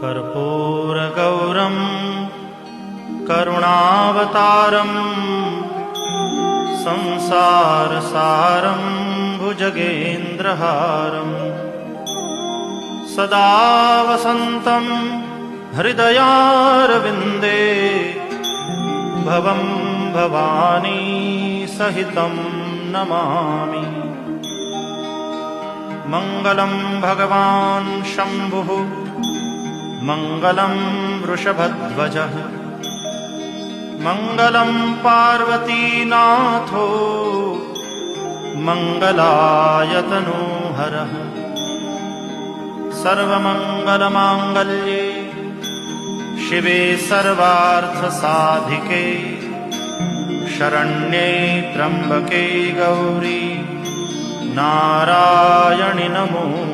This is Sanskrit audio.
कर्पूरगौरं करुणावतारं संसारसारं भुजगेन्द्रहारं सदा वसन्तं हृदयारविन्दे भवं भवानी सहितं नमामि। मङ्गलं भगवान् शम्भुः मङ्गलं वृषभध्वजः मङ्गलं पार्वतीनाथो मङ्गलायतनोहरः। सर्वमङ्गलमाङ्गल्ये शिवे सर्वार्थसाधिके शरण्ये त्र्यम्बके गौरी नारायणि नमोस्तुते।